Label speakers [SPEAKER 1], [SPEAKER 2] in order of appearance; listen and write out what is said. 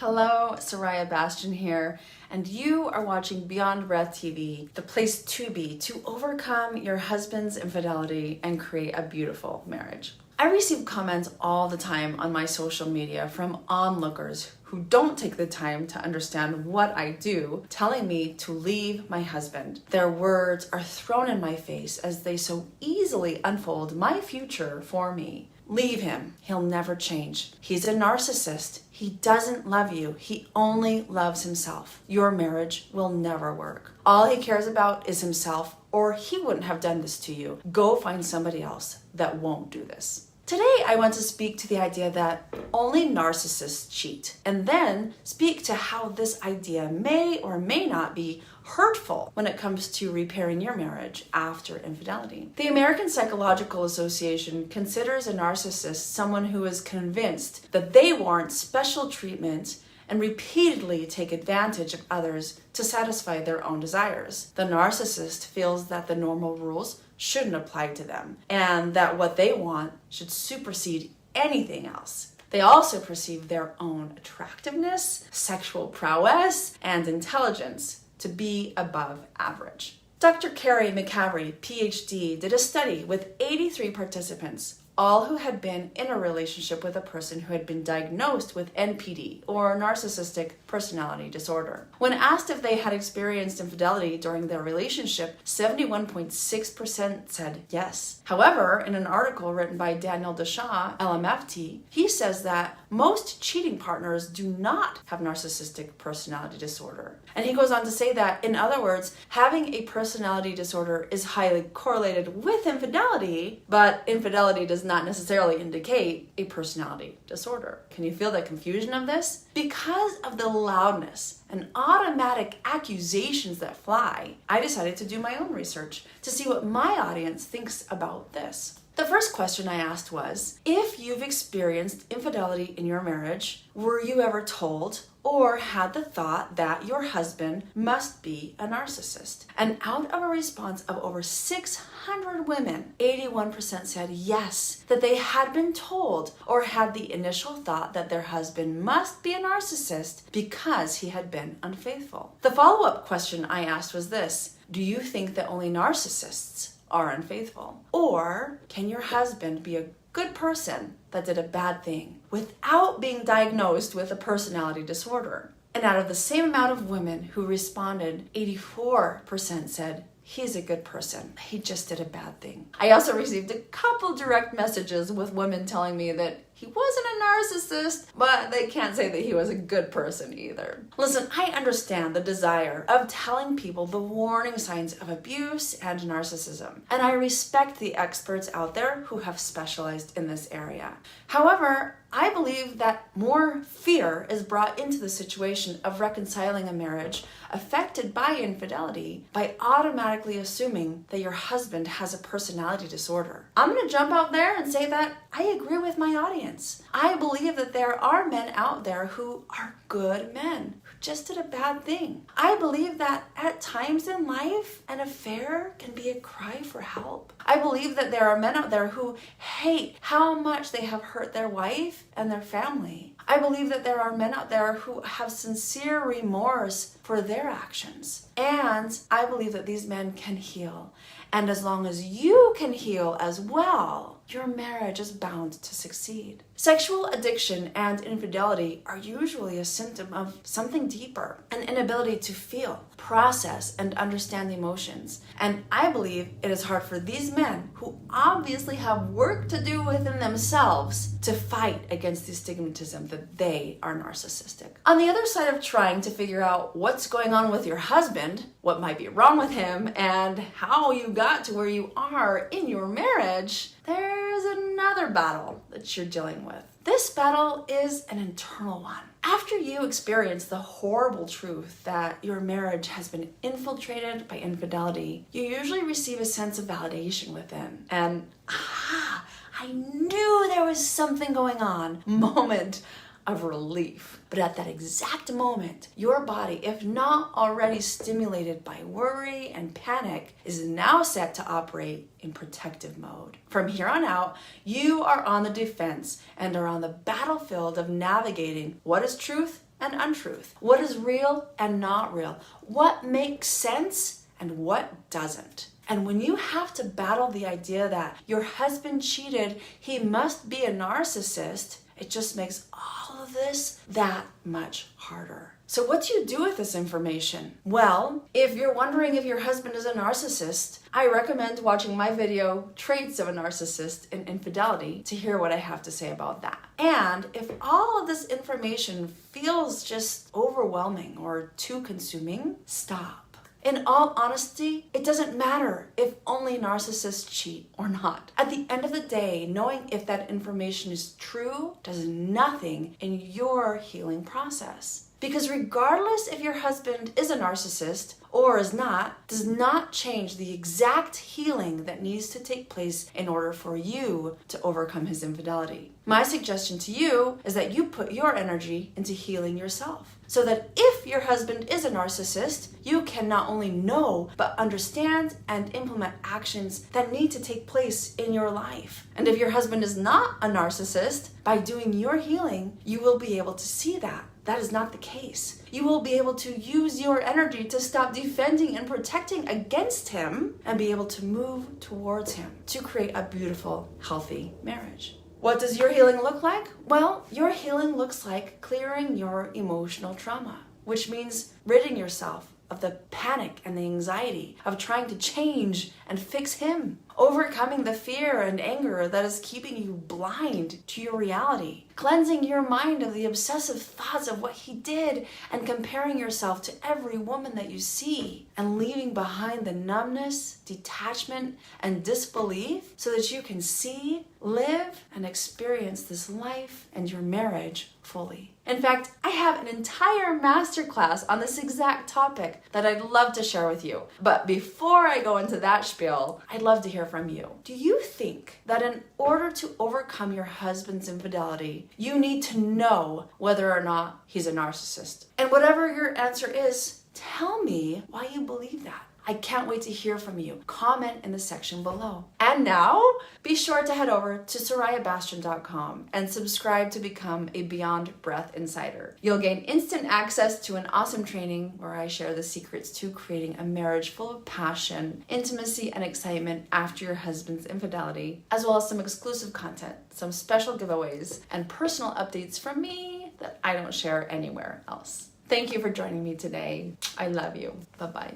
[SPEAKER 1] Hello, Soraya Bastian here, and you are watching Beyond Breath TV, the place to be to overcome your husband's infidelity and create a beautiful marriage. I receive comments all the time on my social media from onlookers who don't take the time to understand what I do, telling me to leave my husband. Their words are thrown in my face as they so easily unfold my future for me. Leave him. He'll never change. He's a narcissist. He doesn't love you. He only loves himself. Your marriage will never work. All he cares about is himself, or he wouldn't have done this to you. Go find somebody else that won't do this. Today, I want to speak to the idea that only narcissists cheat, and then speak to how this idea may or may not be hurtful when it comes to repairing your marriage after infidelity. The American Psychological Association considers a narcissist someone who is convinced that they warrant special treatment and repeatedly take advantage of others to satisfy their own desires. The narcissist feels that the normal rules shouldn't apply to them, and that what they want should supersede anything else. They also perceive their own attractiveness, sexual prowess, and intelligence to be above average. Dr. Carrie McCavery, PhD, did a study with 83 participants, all who had been in a relationship with a person who had been diagnosed with NPD, or narcissistic personality disorder. When asked if they had experienced infidelity during their relationship, 71.6% said yes. However, in an article written by Daniel Deshaw, LMFT, he says that most cheating partners do not have narcissistic personality disorder. And he goes on to say that, in other words, having a personality disorder is highly correlated with infidelity, but infidelity does not necessarily indicate a personality disorder. Can you feel the confusion of this? Because of the loudness and automatic accusations that fly, I decided to do my own research to see what my audience thinks about this. The first question I asked was, if you've experienced infidelity in your marriage, were you ever told or had the thought that your husband must be a narcissist? And out of a response of over 600 women, 81% said yes, that they had been told or had the initial thought that their husband must be a narcissist because he had been unfaithful. The follow-up question I asked was this: do you think that only narcissists are unfaithful? Or can your husband be a good person that did a bad thing without being diagnosed with a personality disorder? And out of the same amount of women who responded, 84% said, he's a good person. He just did a bad thing. I also received a couple direct messages with women telling me that he wasn't a narcissist, but they can't say that he was a good person either. Listen, I understand the desire of telling people the warning signs of abuse and narcissism, and I respect the experts out there who have specialized in this area. However, I believe that more fear is brought into the situation of reconciling a marriage affected by infidelity by automatically assuming that your husband has a personality disorder. I'm going to jump out there and say that I agree with my audience. I believe that there are men out there who are good men who just did a bad thing. I believe that at times in life, an affair can be a cry for help. I believe that there are men out there who hate how much they have hurt their wife and their family. I believe that there are men out there who have sincere remorse for their actions. And I believe that these men can heal. And as long as you can heal as well, your marriage is bound to succeed. Sexual addiction and infidelity are usually a symptom of something deeper, an inability to feel, process, and understand emotions. And I believe it is hard for these men, who obviously have work to do within themselves, to fight against the stigmatism that they are narcissistic. On the other side of trying to figure out what's going on with your husband, what might be wrong with him, and how you got to where you are in your marriage, there's another battle that you're dealing with. This battle is an internal one. After you experience the horrible truth that your marriage has been infiltrated by infidelity, you usually receive a sense of validation within. And, I knew there was something going on. Moment of relief. But at that exact moment, your body, if not already stimulated by worry and panic, is now set to operate in protective mode. From here on out, you are on the defense and are on the battlefield of navigating what is truth and untruth, what is real and not real, what makes sense and what doesn't. And when you have to battle the idea that your husband cheated, he must be a narcissist, it just makes all of this that much harder. So what do you do with this information? Well, if you're wondering if your husband is a narcissist, I recommend watching my video, Traits of a Narcissist in Infidelity, to hear what I have to say about that. And if all of this information feels just overwhelming or too consuming, stop. In all honesty, it doesn't matter if only narcissists cheat or not. At the end of the day, knowing if that information is true does nothing in your healing process. Because regardless if your husband is a narcissist or is not, does not change the exact healing that needs to take place in order for you to overcome his infidelity. My suggestion to you is that you put your energy into healing yourself, so that if your husband is a narcissist, you can not only know, but understand and implement actions that need to take place in your life. And if your husband is not a narcissist, by doing your healing, you will be able to see that. That is not the case. You will be able to use your energy to stop defending and protecting against him and be able to move towards him to create a beautiful, healthy marriage. What does your healing look like? Well, your healing looks like clearing your emotional trauma, which means ridding yourself of the panic and the anxiety of trying to change and fix him, overcoming the fear and anger that is keeping you blind to your reality, cleansing your mind of the obsessive thoughts of what he did and comparing yourself to every woman that you see, and leaving behind the numbness, detachment, and disbelief so that you can see, live, and experience this life and your marriage fully. In fact, I have an entire masterclass on this exact topic that I'd love to share with you. But before I go into that spiel, I'd love to hear from you. Do you think that in order to overcome your husband's infidelity, you need to know whether or not he's a narcissist? And whatever your answer is, tell me why you believe that. I can't wait to hear from you. Comment in the section below. And now, be sure to head over to sorayabastian.com and subscribe to become a Beyond Breath Insider. You'll gain instant access to an awesome training where I share the secrets to creating a marriage full of passion, intimacy, and excitement after your husband's infidelity, as well as some exclusive content, some special giveaways, and personal updates from me that I don't share anywhere else. Thank you for joining me today. I love you. Bye-bye.